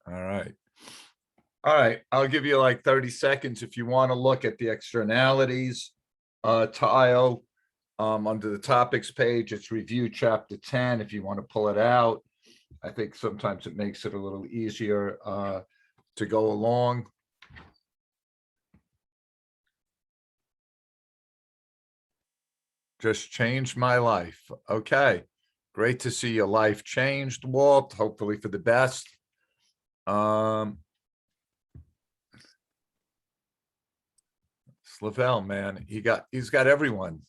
All right. All right. I'll give you like 30 seconds if you want to look at the externalities tile under the topics page. It's review chapter 10 if you want to pull it out. I think sometimes it makes it a little easier to go along. Just changed my life. Okay. Great to see your life changed, Walt. Hopefully for the best. Slavell, man, he's got everyone.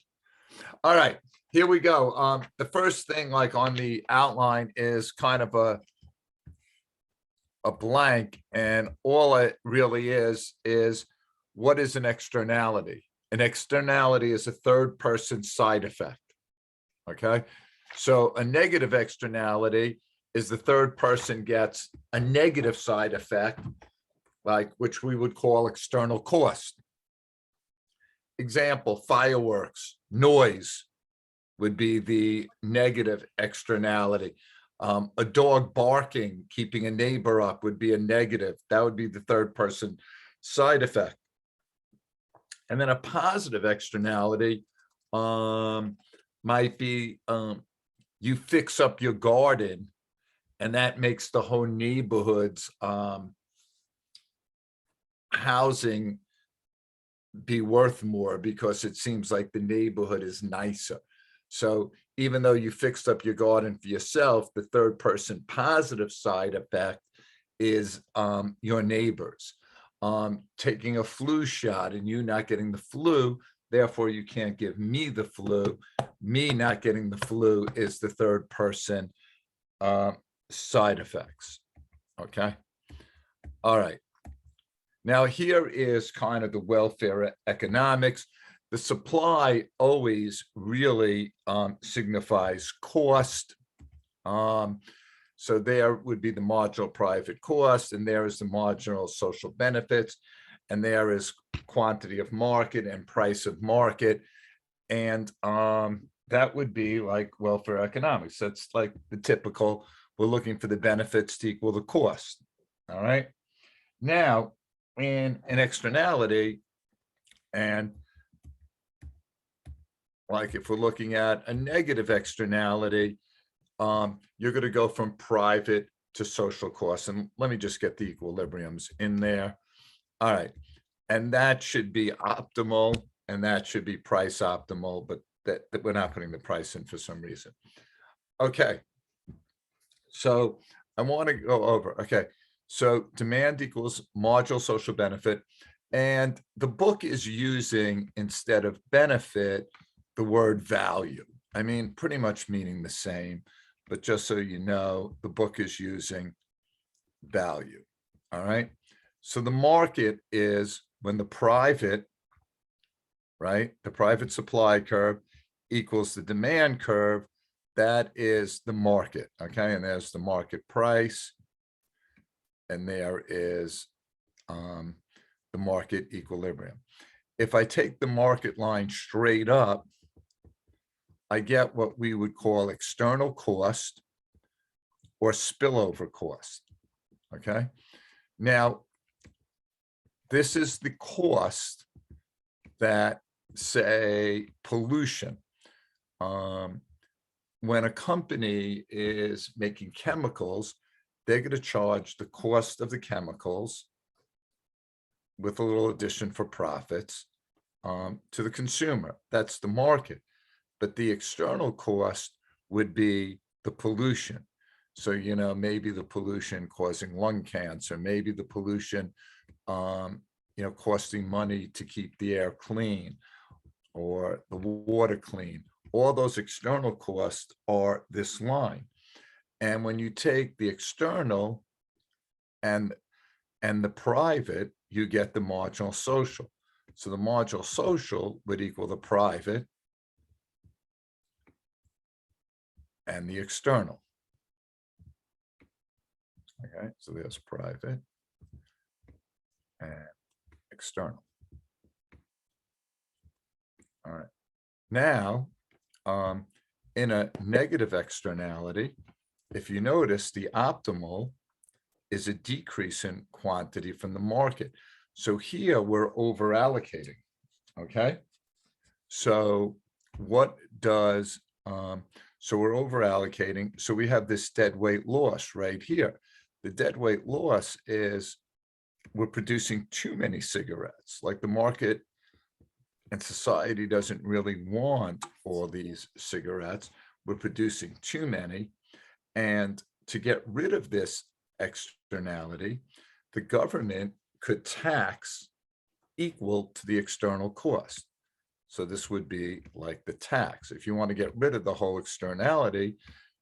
All right, here we go. The first thing, like on the outline, is kind of a blank, and all it really is what is an externality? An externality is a third person side effect. Okay, so a negative externality is the third person gets a negative side effect, like which we would call external cost. Example, fireworks, noise would be the negative externality. A dog barking, keeping a neighbor up would be a negative. That would be the third person side effect. And then a positive externality might be you fix up your garden, and that makes the whole neighborhood's housing be worth more because it seems like the neighborhood is nicer. So even though you fixed up your garden for yourself, the third person positive side effect is your neighbors taking a flu shot and you not getting the flu. Therefore, you can't give me the flu. Me not getting the flu is the third person side effects. Okay. All right. Now, here is kind of the welfare economics. The supply always really signifies cost. So there would be the marginal private cost, and there is the marginal social benefits, and there is quantity of market and price of market. And that would be like welfare economics. That's like the typical, we're looking for the benefits to equal the cost. All right. Now, in an externality, and like if we're looking at a negative externality, you're going to go from private to social costs. And let me just get the equilibriums in there. All right. And that should be optimal, and that should be price optimal, but that we're not putting the price in for some reason. Okay. So I want to go over, okay. So demand equals marginal social benefit. And the book is using, instead of benefit, the word value. I mean, pretty much meaning the same, but just so you know, the book is using value. All right. So the market is when the private, right, the private supply curve equals the demand curve. That is the market. Okay. And there's the market price. And there is the market equilibrium. If I take the market line straight up, I get what we would call external cost or spillover cost. Okay. Now, this is the cost that, say, pollution. When a company is making chemicals, they're going to charge the cost of the chemicals with a little addition for profits to the consumer. That's the market. But the external cost would be the pollution. So, you know, maybe the pollution causing lung cancer, maybe the pollution, you know, costing money to keep the air clean or the water clean. All those external costs are this line. And when you take the external and the private, you get the marginal social. So the marginal social would equal the private and the external. Okay, so there's private and external. All right. Now, in a negative externality, if you notice, the optimal is a decrease in quantity from the market. So here we're over allocating. Okay. So what does, so we're over allocating. So we have this deadweight loss right here. The deadweight loss is we're producing too many cigarettes. Like the market and society doesn't really want all these cigarettes. We're producing too many. And to get rid of this externality, the government could tax equal to the external cost. So this would be like the tax. If you want to get rid of the whole externality,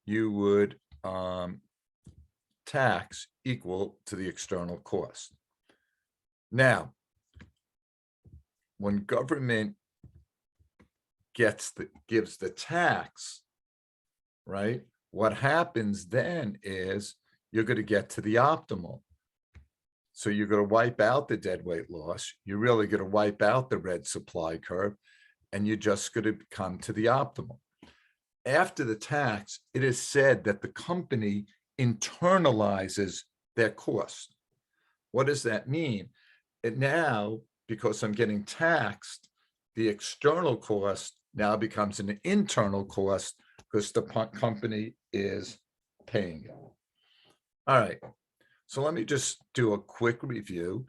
you would tax equal to the external cost. Now, when government gives the tax, right? What happens then is you're going to get to the optimal. So you're going to wipe out the deadweight loss. You're really going to wipe out the red supply curve, and you're just going to come to the optimal. After the tax, it is said that the company internalizes their cost. What does that mean? It now, because I'm getting taxed, the external cost now becomes an internal cost because the company is paying it. All right. So let me just do a quick review.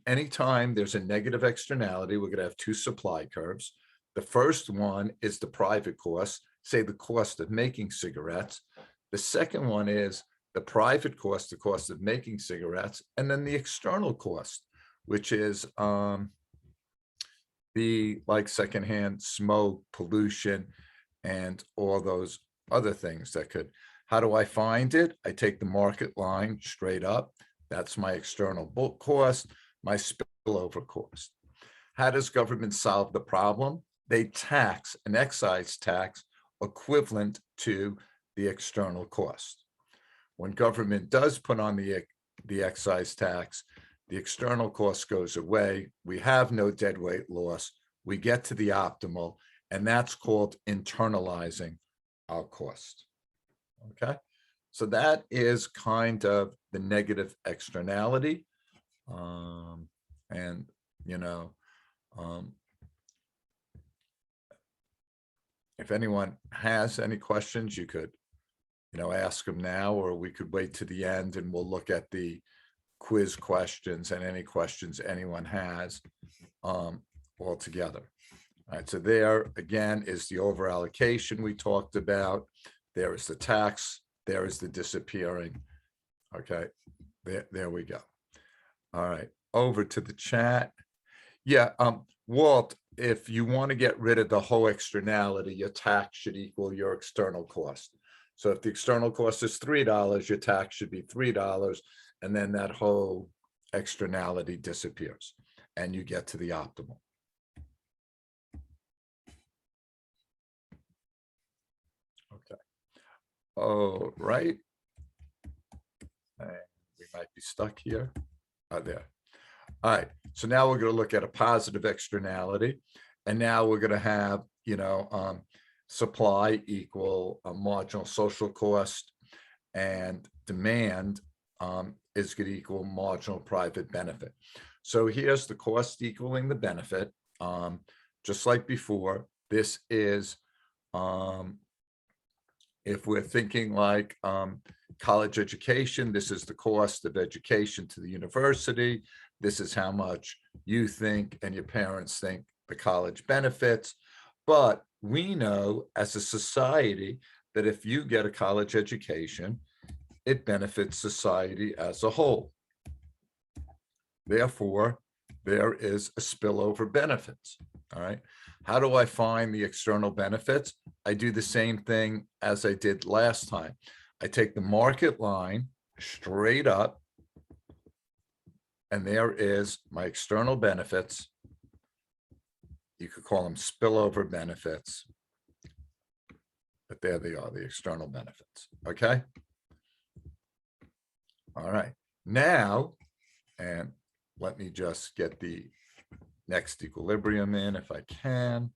Anytime there's a negative externality, we're going to have two supply curves. The first one is the private cost, say the cost of making cigarettes. The second one is the private cost, the cost of making cigarettes, and then the external cost, which is the like secondhand smoke, pollution, and all those other things that could. How do I find it? I take the market line straight up. That's my external book cost, my spillover cost. How does government solve the problem? They tax an excise tax equivalent to the external cost. When government does put on the excise tax, the external cost goes away. We have no deadweight loss. We get to the optimal, and that's called internalizing our cost. Okay, so that is kind of the negative externality. And, you know, if anyone has any questions, you could, you know, ask them now, or we could wait to the end and we'll look at the quiz questions and any questions anyone has all together. All right, so there again is the over allocation we talked about. There is the tax. There is the disappearing. Okay, there we go. All right, over to the chat. Yeah, Walt, if you want to get rid of the whole externality, your tax should equal your external cost. So if the external cost is $3, your tax should be $3, and then that whole externality disappears, and you get to the optimal. Okay. Oh, right. We might be stuck here. There. All right. So now we're going to look at a positive externality. And now we're going to have, you know, supply equal a marginal social cost, and demand is going to equal marginal private benefit. So here's the cost equaling the benefit. Just like before, this is if we're thinking like college education, this is the cost of education to the university. This is how much you think and your parents think the college benefits. But we know as a society that if you get a college education, it benefits society as a whole. Therefore, there is a spillover benefits. All right. How do I find the external benefits? I do the same thing as I did last time. I take the market line straight up, and there is my external benefits. You could call them spillover benefits, but there they are, the external benefits. Okay. All right. Now, and let me just get the next equilibrium in if I can.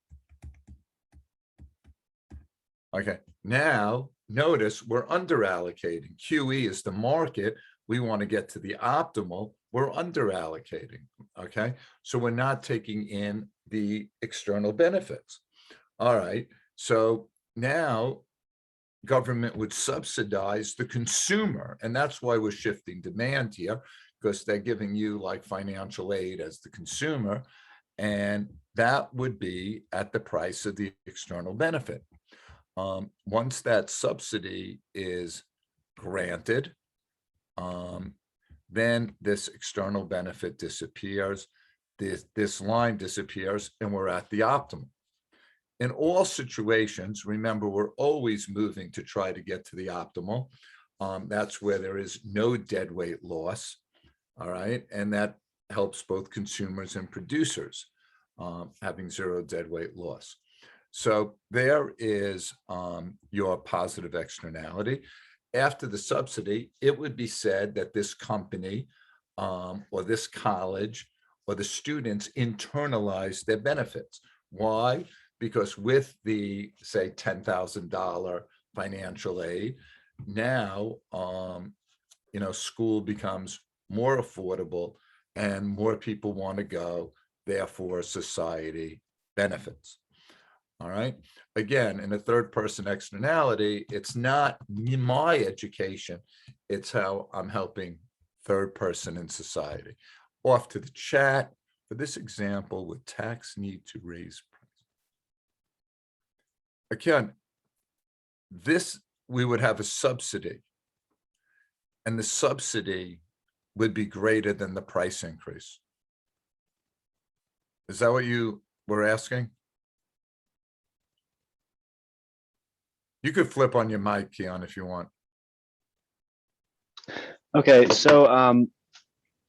Okay, now notice we're under allocating. QE is the market. we want to get to the optimal, we're under allocating. Okay. So we're not taking in the external benefits. All right. So now government would subsidize the consumer. And that's why we're shifting demand here, because they're giving you like financial aid as the consumer. And that would be at the price of the external benefit. Once that subsidy is granted, then this external benefit disappears, this line disappears, and we're at the optimal. In all situations, remember, we're always moving to try to get to the optimal. That's where there is no deadweight loss, all right? And that helps both consumers and producers, having zero deadweight loss. So there is your positive externality. After the subsidy, it would be said that this company or this college or the students internalize their benefits. Why? Because with the, say, $10,000 financial aid, now, school becomes more affordable and more people want to go, therefore society benefits. All right. Again, in a third person externality, it's not my education, it's how I'm helping third person in society. Off to the chat. For this example, would tax need to raise price? Again, this, we would have a subsidy, and the subsidy would be greater than the price increase. Is that what you were asking? You could flip on your mic, Keon, if you want. Okay, so I'm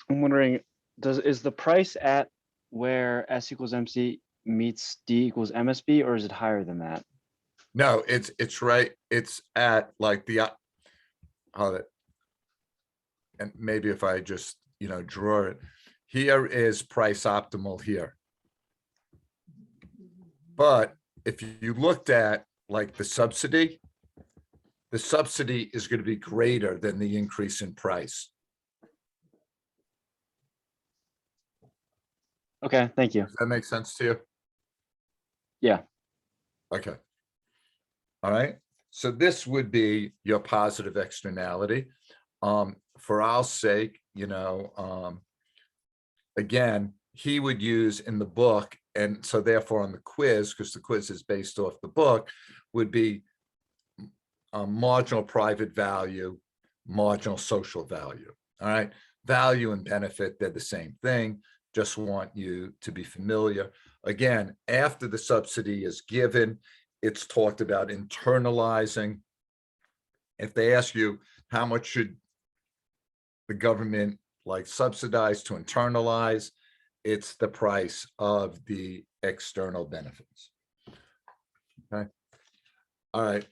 wondering, is the price at where S equals MC meets D equals MSB, or is it higher than that? No, it's right. It's at like the, and maybe if I just, draw it, here is price optimal here. But if you looked at like the subsidy is going to be greater than the increase in price. Okay, thank you. Does that make sense to you? Yeah. Okay. All right. So this would be your positive externality. For our sake, again, he would use in the book, and so therefore on the quiz, because the quiz is based off the book, would be marginal private value, marginal social value. All right. Value and benefit, they're the same thing. Just want you to be familiar. Again, after the subsidy is given, it's talked about internalizing. If they ask you how much should the government like subsidize to internalize, it's the price of the external benefits. Okay. All right.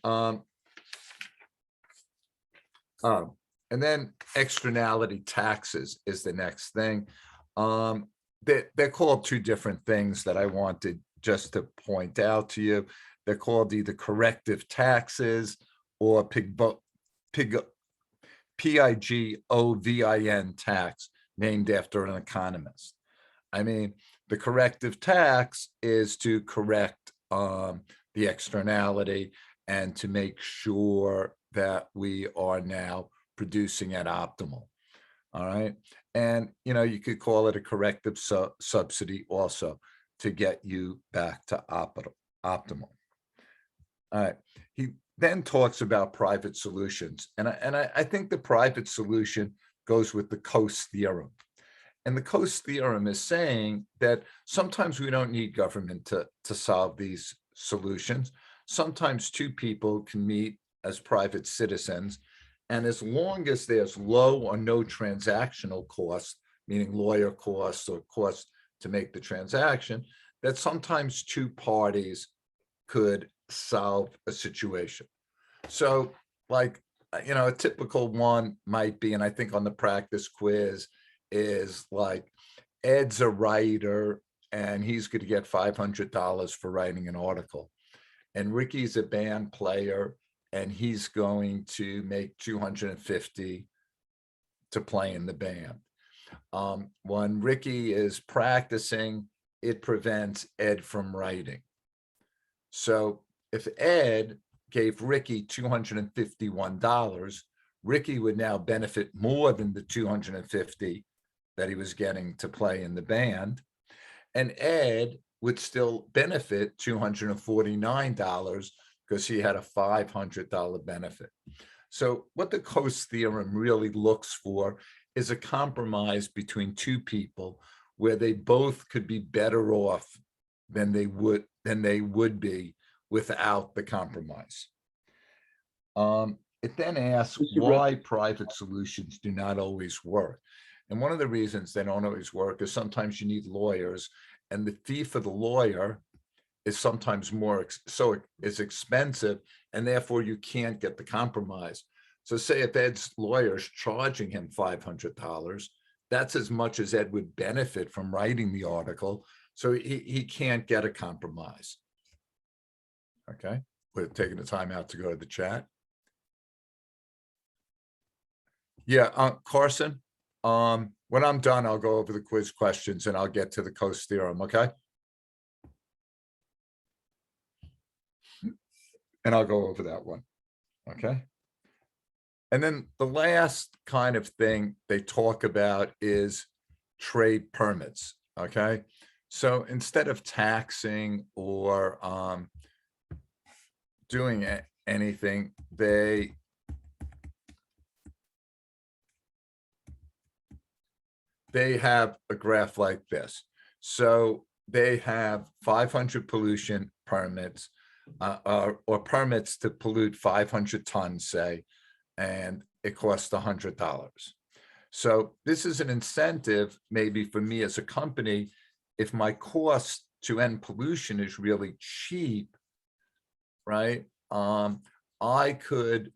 And then externality taxes is the next thing. They're called two different things that I wanted just to point out to you. They're called either corrective taxes or PIGOVIN tax, named after an economist. I mean, the corrective tax is to correct the externality and to make sure that we are now producing at optimal. All right. And, you could call it a corrective subsidy also to get you back to optimal. All right. He then talks about private solutions. And I think the private solution goes with the Coase theorem. And the Coase theorem is saying that sometimes we don't need government to solve these solutions. Sometimes two people can meet as private citizens. And as long as there's low or no transactional costs, meaning lawyer costs or costs to make the transaction, that sometimes two parties could solve a situation. So like, a typical one might be, and I think on the practice quiz is like, Ed's a writer and he's going to get $500 for writing an article. And Ricky's a band player and he's going to make $250 to play in the band. When Ricky is practicing, it prevents Ed from writing. So if Ed gave Ricky $251, Ricky would now benefit more than the $250 that he was getting to play in the band. And Ed would still benefit $249 because he had a $500 benefit. So what the Coast theorem really looks for is a compromise between two people where they both could be better off than they would be without the compromise. It then asks why private solutions do not always work. And one of the reasons they don't always work is sometimes you need lawyers, and the fee for the lawyer is sometimes is expensive, and therefore you can't get the compromise. So say if Ed's lawyer is charging him $500, that's as much as Ed would benefit from writing the article. So he can't get a compromise. Okay, we're taking the time out to go to the chat. Yeah, Carson, when I'm done, I'll go over the quiz questions and I'll get to the Coast theorem, okay? And I'll go over that one, okay? And then the last kind of thing they talk about is trade permits, okay? So instead of taxing or doing anything, they have a graph like this. So they have 500 pollution permits or permits to pollute 500 tons, say, and it costs $100. So this is an incentive maybe for me as a company. If my cost to end pollution is really cheap, right? I could,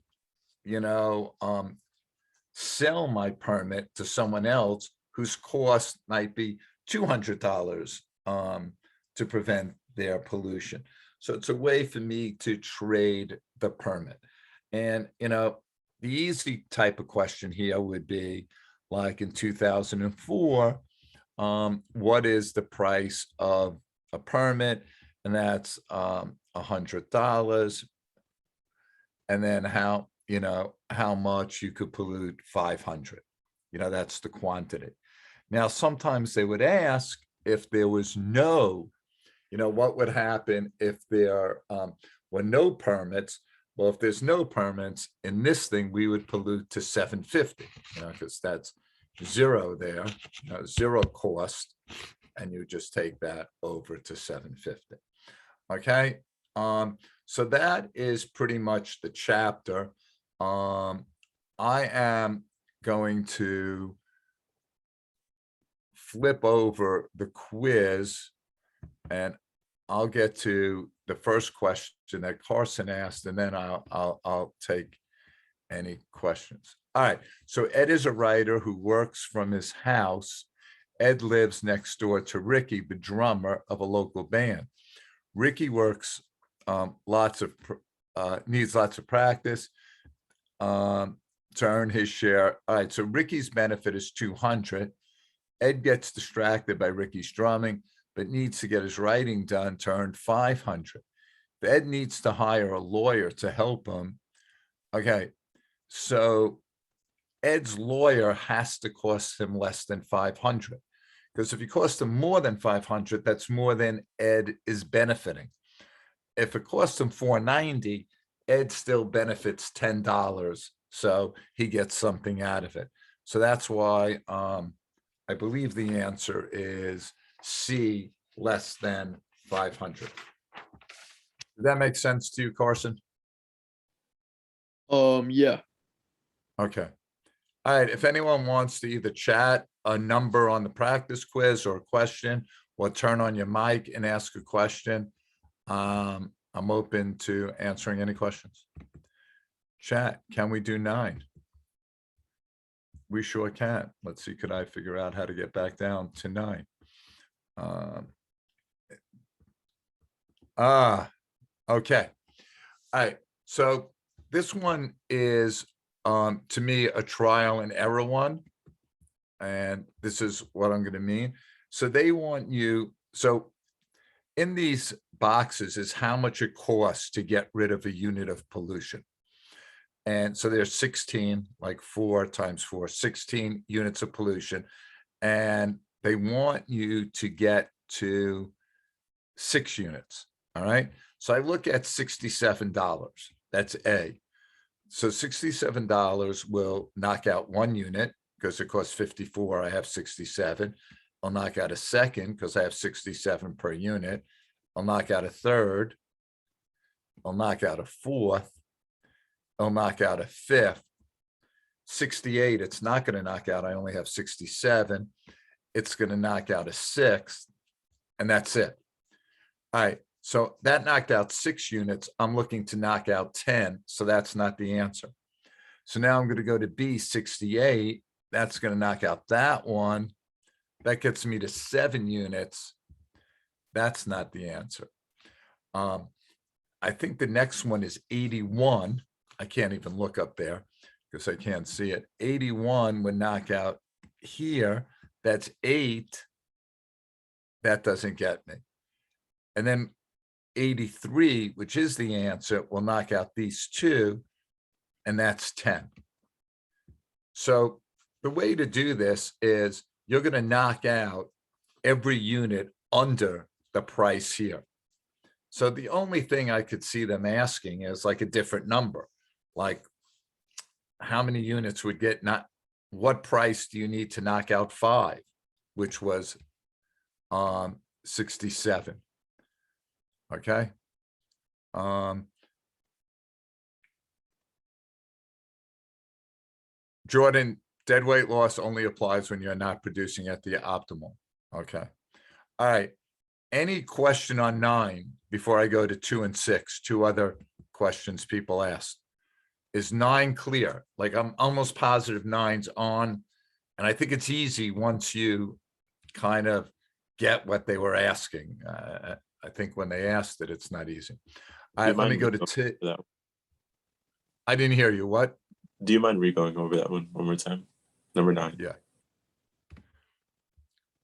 sell my permit to someone else whose cost might be $200 to prevent their pollution. So it's a way for me to trade the permit. And, the easy type of question here would be like in 2004, what is the price of a permit? And that's $100. And then how much you could pollute 500. That's the quantity. Now, sometimes they would ask if there was no, what would happen if there were no permits? Well, if there's no permits in this thing, we would pollute to 750, because that's zero there, zero cost, and you just take that over to 750. Okay, so that is pretty much the chapter. I am going to flip over the quiz, and I'll get to the first question that Carson asked, and then I'll take any questions. All right, so Ed is a writer who works from his house. Ed lives next door to Ricky, the drummer of a local band. Ricky works needs lots of practice to earn his share. All right, so Ricky's benefit is 200. Ed gets distracted by Ricky's drumming, but needs to get his writing done to earn 500. Ed needs to hire a lawyer to help him. Okay, so Ed's lawyer has to cost him less than 500, because if it costs him more than 500, that's more than Ed is benefiting. If it costs him $490, Ed still benefits $10, so he gets something out of it. So that's why I believe the answer is C, less than 500. Does that make sense to you, Carson? Yeah. Okay. All right. If anyone wants to either chat a number on the practice quiz or a question, or turn on your mic and ask a question, I'm open to answering any questions. Chat, can we do 9? We sure can. Let's see, could I figure out how to get back down to 9? Okay. All right. So this one is, to me, a trial and error one. and this is what I'm gonna mean. So they want you, so in these boxes is how much it costs to get rid of a unit of pollution. And so there's 16, like 4 times 4, 16 units of pollution. And they want you to get to 6 units. All right. So I look at $67. That's A. So $67 will knock out 1 unit because it costs 54. I have 67. I'll knock out a second because I have 67 per unit. I'll knock out a third. I'll knock out a fourth. I'll knock out a fifth. 68, it's not going to knock out. I only have 67. It's going to knock out a sixth, and that's it. All right. So that knocked out 6 units. I'm looking to knock out 10. So that's not the answer. So now I'm going to go to B, 68. That's going to knock out that one. That gets me to 7 units. That's not the answer. I think the next one is 81. I can't even look up there because I can't see it. 81 would knock out here. That's 8. That doesn't get me. And then 83, which is the answer, will knock out these 2, and that's 10. So the way to do this is you're going to knock out every unit under the price here. So the only thing I could see them asking is like a different number, like how many units would get, not what price do you need to knock out 5, which was 67. Okay. Jordan, deadweight loss only applies when you're not producing at the optimal. Okay. All right. Any question on 9 before I go to 2 and 6? 2 other questions people asked. Is 9 clear? Like I'm almost positive 9's on, and I think it's easy once you kind of get what they were asking. I think when they asked it, it's not easy. All Do you right, let me mind go to re-going over that? I didn't hear you. What? Do you mind re-going over that one more time? Number 9. Yeah.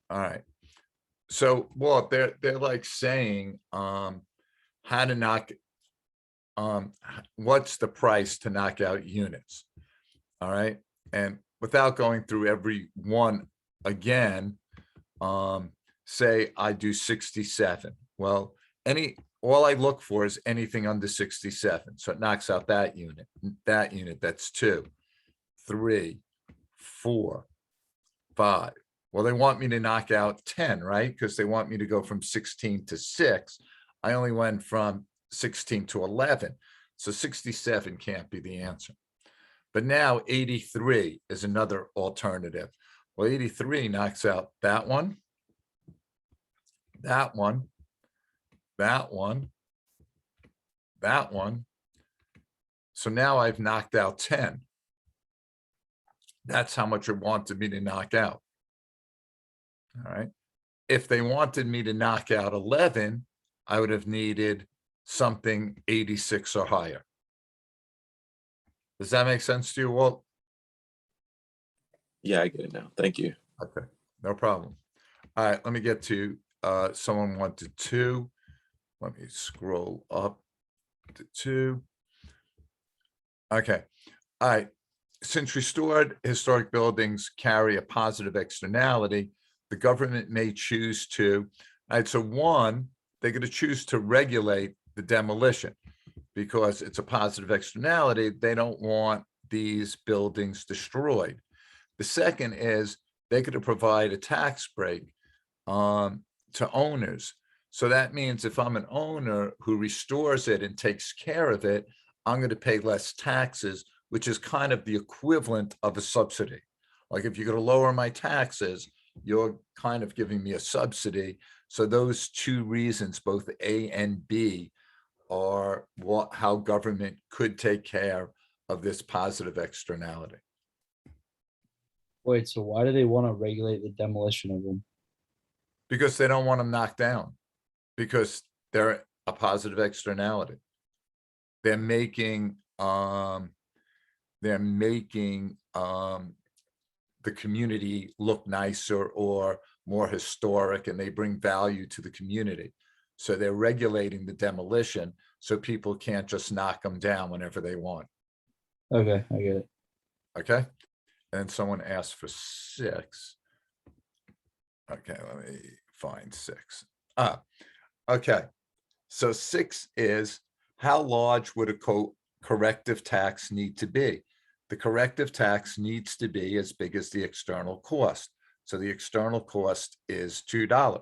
All right. So, well, they're like saying how to knock what's the price to knock out units. All right. And without going through every one again, say I do 67. Well, all I look for is anything under 67. So it knocks out that unit, that's 2, 3, 4, 5. Well, they want me to knock out 10, right? Because they want me to go from 16 to 6. I only went from 16 to 11. So 67 can't be the answer. But now 83 is another alternative. Well, 83 knocks out that one, that one, that one, that one. So now I've knocked out 10. That's how much it wanted me to knock out. All right. If they wanted me to knock out 11, I would have needed something 86 or higher. Does that make sense to you, Walt? Yeah, I get it now. Thank you. Okay, no problem. All right, let me get to someone wanted 2. Let me scroll up to 2. Okay. All right. Since restored historic buildings carry a positive externality, the government may choose to, all right, so 1, they're going to choose to regulate the demolition because it's a positive externality. They don't want these buildings destroyed. The second is they're going to provide a tax break to owners. So that means if I'm an owner who restores it and takes care of it, I'm going to pay less taxes, which is kind of the equivalent of a subsidy. Like if you're going to lower my taxes, you're kind of giving me a subsidy. So those 2 reasons, both A and B, are how government could take care of this positive externality. Wait, so why do they want to regulate the demolition of them? Because they don't want them knocked down, because they're a positive externality. They're making the community look nicer or more historic, and they bring value to the community. So they're regulating the demolition so people can't just knock them down whenever they want. Okay, I get it. Okay. And someone asked for 6. Okay, let me find 6. Okay. So 6 is, how large would a corrective tax need to be? The corrective tax needs to be as big as the external cost. So the external cost is $2.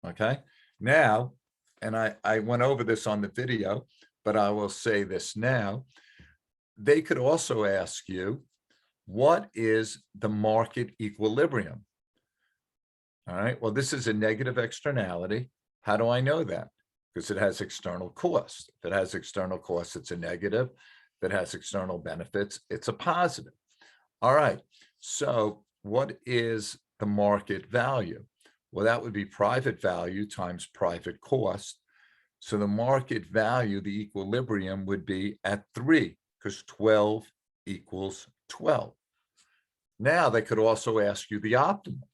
Okay. Now, and I went over this on the video, but I will say this now. They could also ask you, what is the market equilibrium? All right, well, this is a negative externality. How do I know that? Because it has external cost. If it has external costs, it's a negative. If it has external benefits, it's a positive. All right, so what is the market value? Well, that would be private value times private cost. So the market value, the equilibrium, would be at 3, because 12 equals 12. Now they could also ask you the optimal.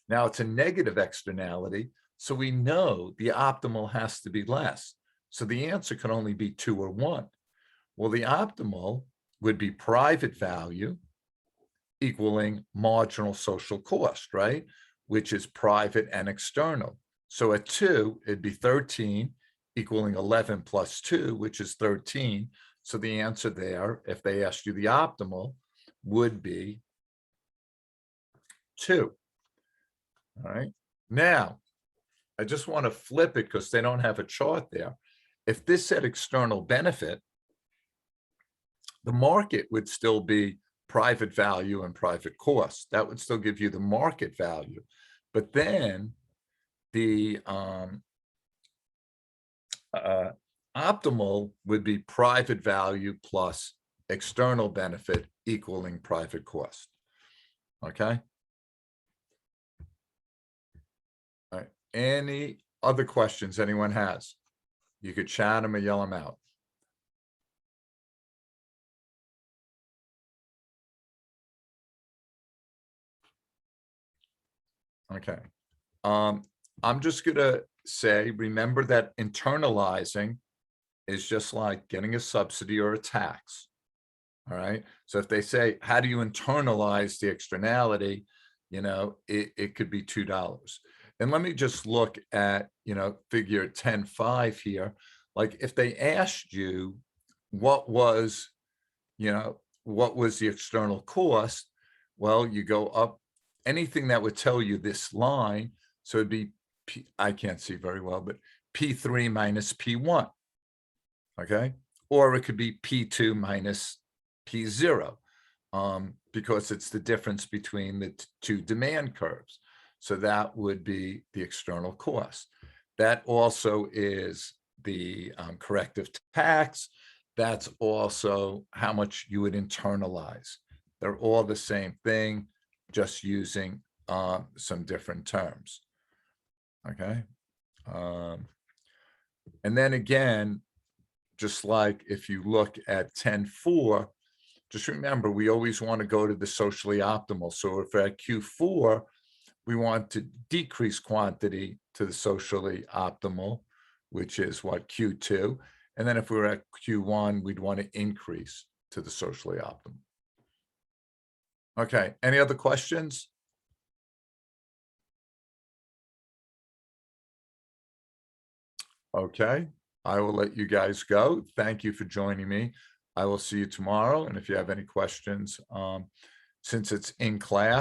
Now it's a negative externality, so we know the optimal has to be less. So the answer can only be 2 or 1. Well, the optimal would be private value equaling marginal social cost, right? Which is private and external. So at 2, it'd be 13 equaling 11 plus 2, which is 13. So the answer there, if they asked you the optimal, would be 2. All right. Now, I just want to flip it because they don't have a chart there. If this said external benefit, the market would still be private value and private cost. That would still give you the market value. But then the optimal would be private value plus external benefit equaling private cost. Okay. All right. Any other questions anyone has? You could chat them or yell them out. Okay. I'm just gonna say, remember that internalizing is just like getting a subsidy or a tax. All right. So if they say, how do you internalize the externality? You know, it could be $2. And let me just look at, you know, figure 10.5 here. Like if they asked you what was, you know, what was the external cost? Well, you go up anything that would tell you this line. So it'd be, I can't see very well, but P3 minus P1. Okay. Or it could be P2 minus P0, because it's the difference between the 2 demand curves. So that would be the external cost. That also is the corrective tax. That's also how much you would internalize. They're all the same thing, just using some different terms. Okay. And then again, just like if you look at 10.4, just remember, we always want to go to the socially optimal. So if at Q4, we want to decrease quantity to the socially optimal, which is what, Q2. And then if we're at Q1, we'd want to increase to the socially optimal. Okay, any other questions? Okay, I will let you guys go. Thank you for joining me. I will see you tomorrow. And if you have any questions, since it's in class,